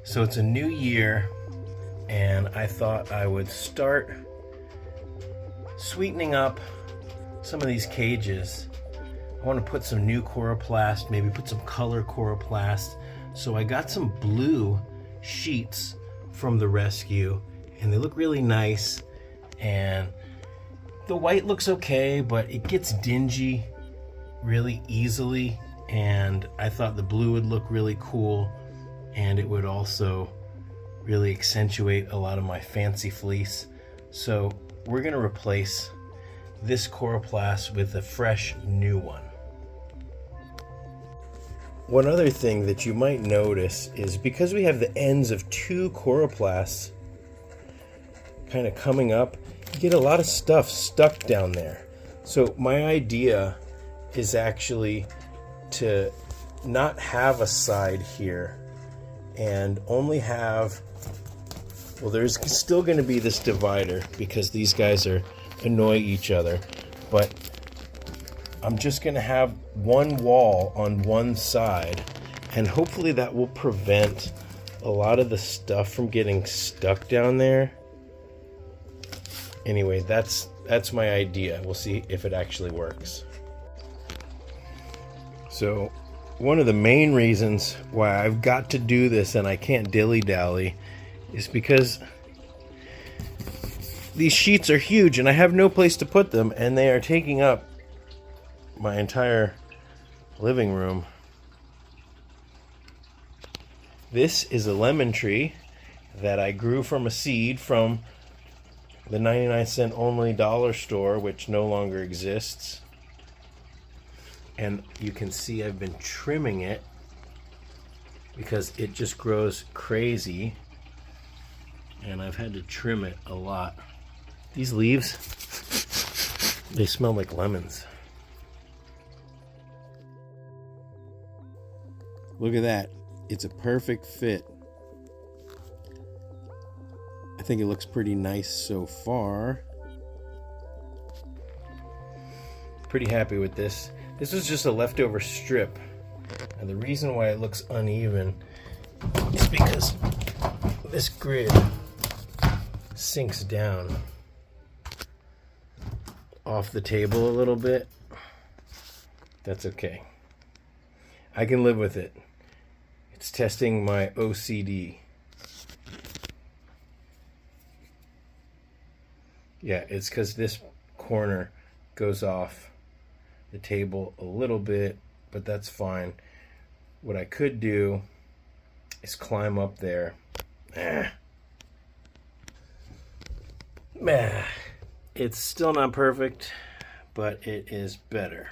So it's a new year, and I thought I would start sweetening up some of these cages. I want to put some new coroplast, maybe put some color coroplast. So I got some blue sheets from the rescue, and they look really nice, and the white looks okay, but it gets dingy really easily, and I thought the blue would look really cool, and it would also really accentuate a lot of my fancy fleece. So we're going to replace this coroplast with a fresh new one. One other thing that you might notice is because we have the ends of two coroplasts kind of coming up, you get a lot of stuff stuck down there. So my idea is actually to not have a side here and only have, well, there's still going to be this divider because these guys annoy each other, but I'm just going to have one wall on one side, and hopefully that will prevent a lot of the stuff from getting stuck down there. Anyway, that's my idea. We'll see if it actually works. So one of the main reasons why I've got to do this and I can't dilly-dally is because these sheets are huge and I have no place to put them, and they are taking up my entire living room. This is a lemon tree that I grew from a seed from the 99-cent only dollar store, which no longer exists. And you can see I've been trimming it because it just grows crazy, and I've had to trim it a lot. These leaves, they smell like lemons. Look at that. It's a perfect fit. I think it looks pretty nice so far. Pretty happy with this. This was just a leftover strip, and the reason why it looks uneven is because this grid sinks down off the table a little bit. That's okay. I can live with it. It's testing my OCD. Yeah, it's because this corner goes off the table a little bit, but that's fine. What I could do is climb up there. It's still not perfect, but it is better.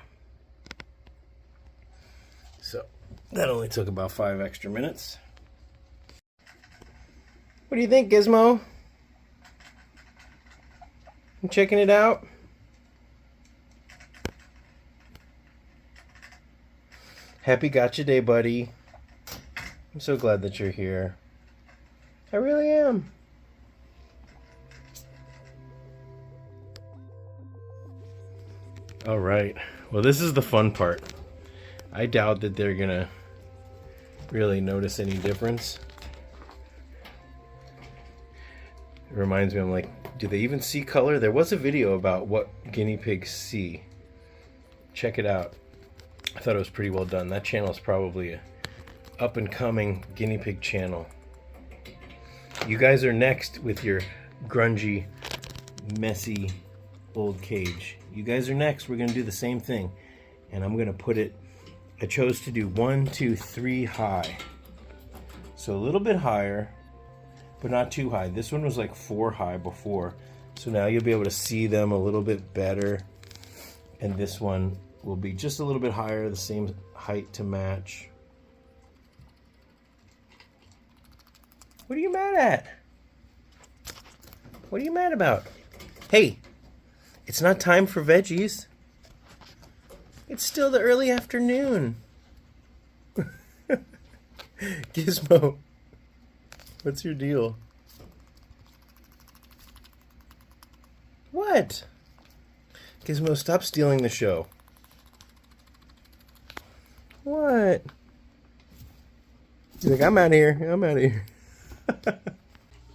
So that only took about 5 extra minutes. What do you think, Gizmo? You checking it out? Happy Gotcha Day, buddy. I'm so glad that you're here. I really am. All right. Well, this is the fun part. I doubt that they're gonna really notice any difference. It reminds me, I'm like, do they even see color? There was a video about what guinea pigs see. Check it out. I thought it was pretty well done. That channel is probably a up and coming guinea pig channel. You guys are next with your grungy, messy old cage. You guys are next. We're gonna do the same thing, and I'm gonna put it, I chose to do 1, 2, 3 high. So a little bit higher, but not too high. This one was like 4 high before. So now you'll be able to see them a little bit better. And this one will be just a little bit higher, the same height to match. What are you mad at? What are you mad about? Hey, it's not time for veggies. It's still the early afternoon. Gizmo, what's your deal? What? Gizmo, stop stealing the show. What? He's like, I'm out of here. I'm out of here.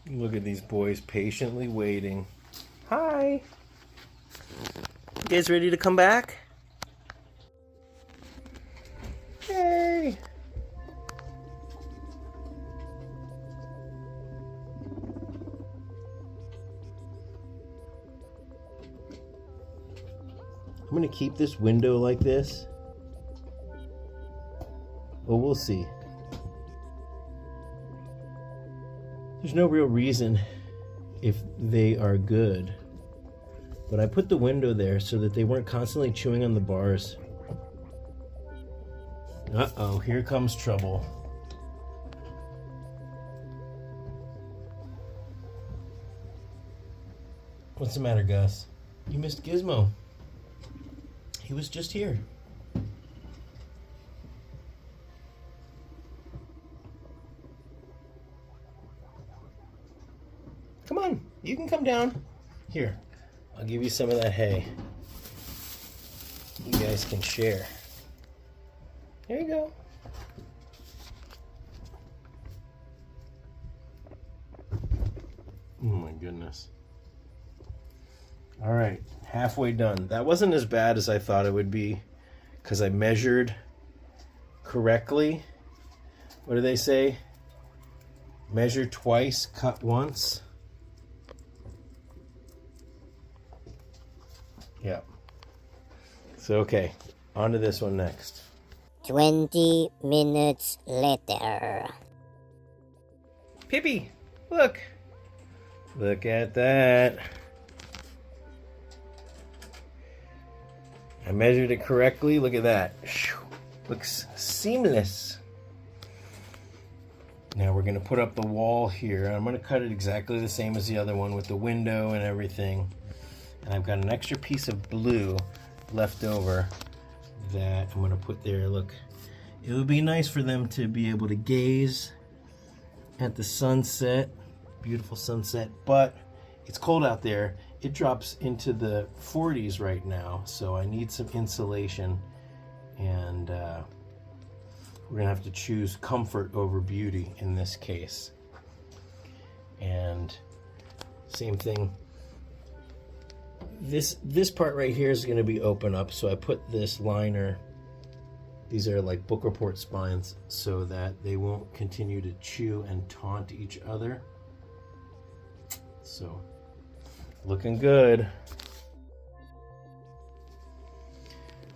Look at these boys patiently waiting. Hi. You guys ready to come back? Hey. I'm going to keep this window like this. Well, we'll see. There's no real reason if they are good. But I put the window there so that they weren't constantly chewing on the bars. Uh-oh, here comes trouble. What's the matter, Gus? You missed Gizmo. He was just here. Come on, you can come down. Here, I'll give you some of that hay. You guys can share. There you go. Oh my goodness. All right, halfway done. That wasn't as bad as I thought it would be because I measured correctly. What do they say? Measure twice, cut once. Yeah. So, okay, on to this one next. 20 minutes later. Pippi, look. Look at that. I measured it correctly. Look at that. Looks seamless. Now we're going to put up the wall here. I'm going to cut it exactly the same as the other one with the window and everything. And I've got an extra piece of blue left over that I'm going to put there. Look, it would be nice for them to be able to gaze at the sunset. Beautiful sunset, but it's cold out there. It drops into the 40s right now, so I need some insulation, and we're gonna have to choose comfort over beauty in this case. And same thing, this part right here is gonna be open up, so I put this liner, these are like book report spines, so that they won't continue to chew and taunt each other. So looking good.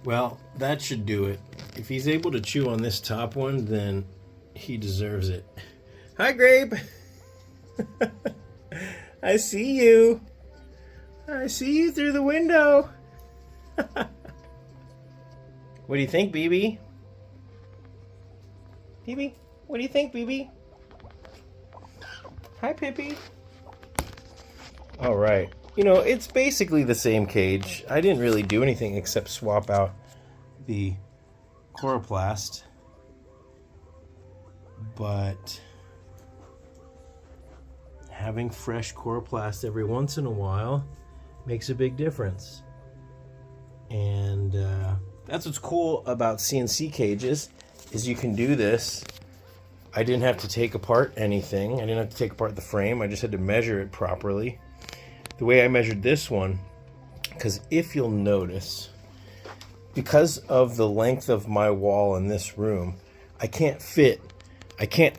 Well, that should do it. If he's able to chew on this top one, then he deserves it. Hi, Grape. I see you. I see you through the window. What do you think, BB? BB, what do you think, BB? Hi, Pippi. All right. You know, it's basically the same cage. I didn't really do anything except swap out the coroplast. But having fresh coroplast every once in a while makes a big difference. And that's what's cool about CNC cages, is you can do this. I didn't have to take apart anything. I didn't have to take apart the frame. I just had to measure it properly. The way I measured this one, because if you'll notice, because of the length of my wall in this room, I can't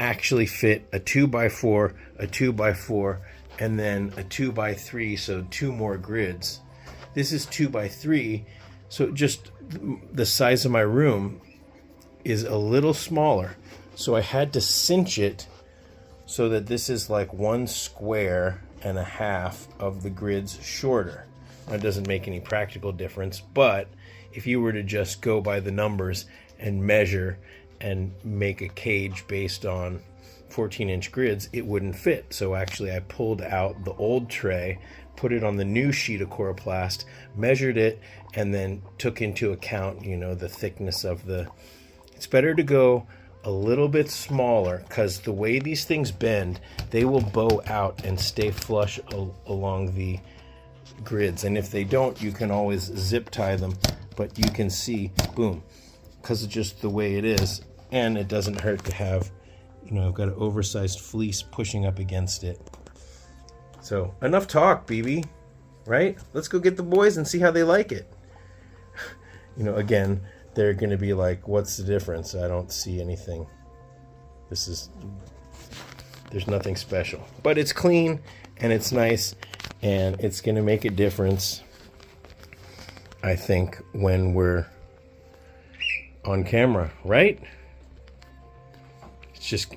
actually fit a 2x4, a 2x4, and then a 2x3, so 2 more grids. This is 2x3, so just the size of my room is a little smaller. So I had to cinch it so that this is like 1 square and a half of the grids shorter. That doesn't make any practical difference, but if you were to just go by the numbers and measure and make a cage based on 14-inch grids, it wouldn't fit. So actually I pulled out the old tray, put it on the new sheet of coroplast, measured it, and then took into account, you know, the thickness of the... It's better to go a little bit smaller, because the way these things bend, they will bow out and stay flush along the grids. And if they don't, you can always zip tie them, but you can see, boom, because of just the way it is. And it doesn't hurt to have You know, I've got an oversized fleece pushing up against it. So enough talk, BB, right? Let's go get the boys and see how they like it. You know, again, they're going to be like, what's the difference? I don't see anything. There's nothing special. But it's clean and it's nice and it's going to make a difference, I think, when we're on camera, right? It's just,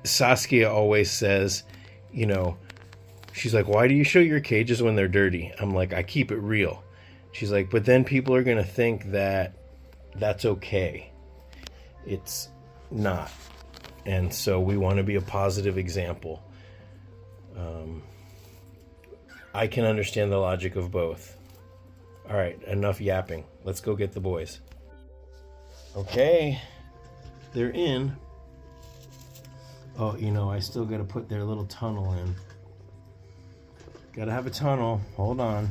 Saskia always says, you know, she's like, why do you show your cages when they're dirty? I'm like, I keep it real. She's like, but then people are going to think that that's okay. It's not. And so we want to be a positive example. I can understand the logic of both. All right, enough yapping. Let's go get the boys. Okay, they're in. Oh, you know, I still got to put their little tunnel in. Got to have a tunnel. Hold on.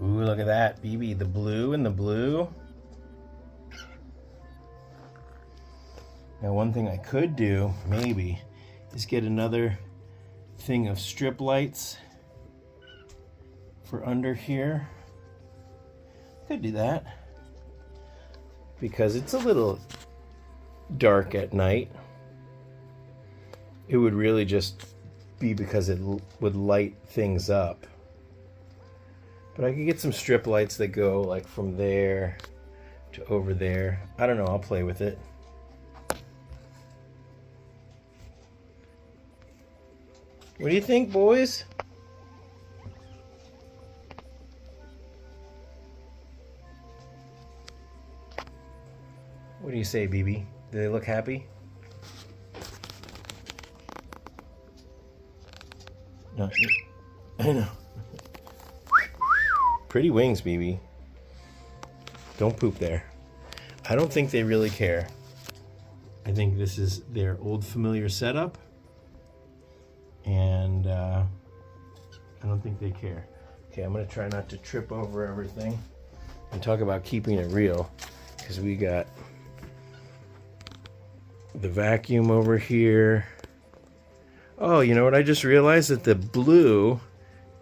Ooh, look at that, BB. The blue and the blue. Now, one thing I could do, maybe, is get another thing of strip lights for under here. Could do that. Because it's a little dark at night. It would really just be because it would light things up. But I could get some strip lights that go like from there to over there. I don't know, I'll play with it. What do you think, boys? What do you say, BB? Do they look happy? No, I know. Pretty wings, BB. Don't poop there. I don't think they really care. I think this is their old familiar setup. And I don't think they care. Okay, I'm going to try not to trip over everything. And talk about keeping it real. Because we got the vacuum over here. Oh, you know what? I just realized that the blue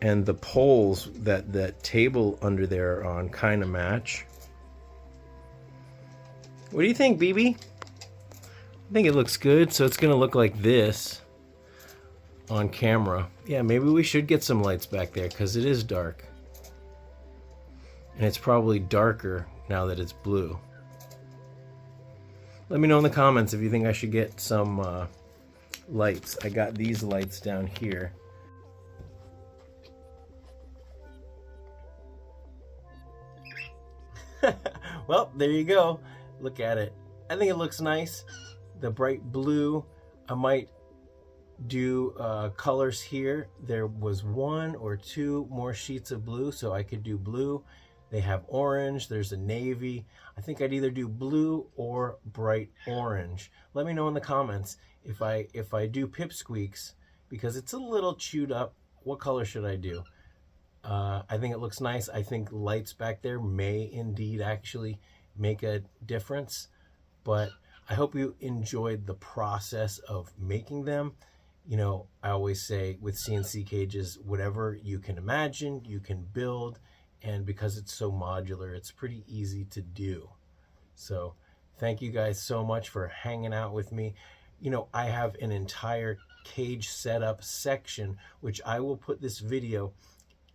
and the poles that table under there are on kind of match. What do you think, BB? I think it looks good. So it's going to look like this on camera. Yeah, maybe we should get some lights back there because it is dark. And it's probably darker now that it's blue. Let me know in the comments if you think I should get some lights. I got these lights down here. Well, there you go. Look at it. I think it looks nice. The bright blue. I might do colors here. There was 1 or 2 more sheets of blue, so I could do blue. They have orange. There's a navy. I think I'd either do blue or bright orange. Let me know in the comments if I do pipsqueaks, because it's a little chewed up. What color should I do? I think it looks nice. I think lights back there may indeed actually make a difference, but I hope you enjoyed the process of making them. You know, I always say with CNC cages, whatever you can imagine, you can build, and because it's so modular, it's pretty easy to do. So thank you guys so much for hanging out with me. You know, I have an entire cage setup section, which I will put this video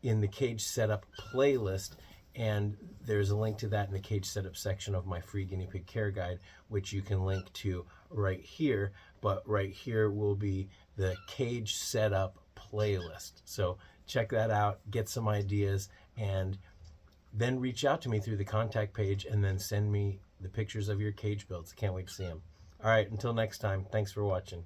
in the cage setup playlist, and there's a link to that in the cage setup section of my free guinea pig care guide, which you can link to right here. But right here will be the cage setup playlist. So check that out, get some ideas, and then reach out to me through the contact page and then send me the pictures of your cage builds. Can't wait to see them. All right, until next time, thanks for watching.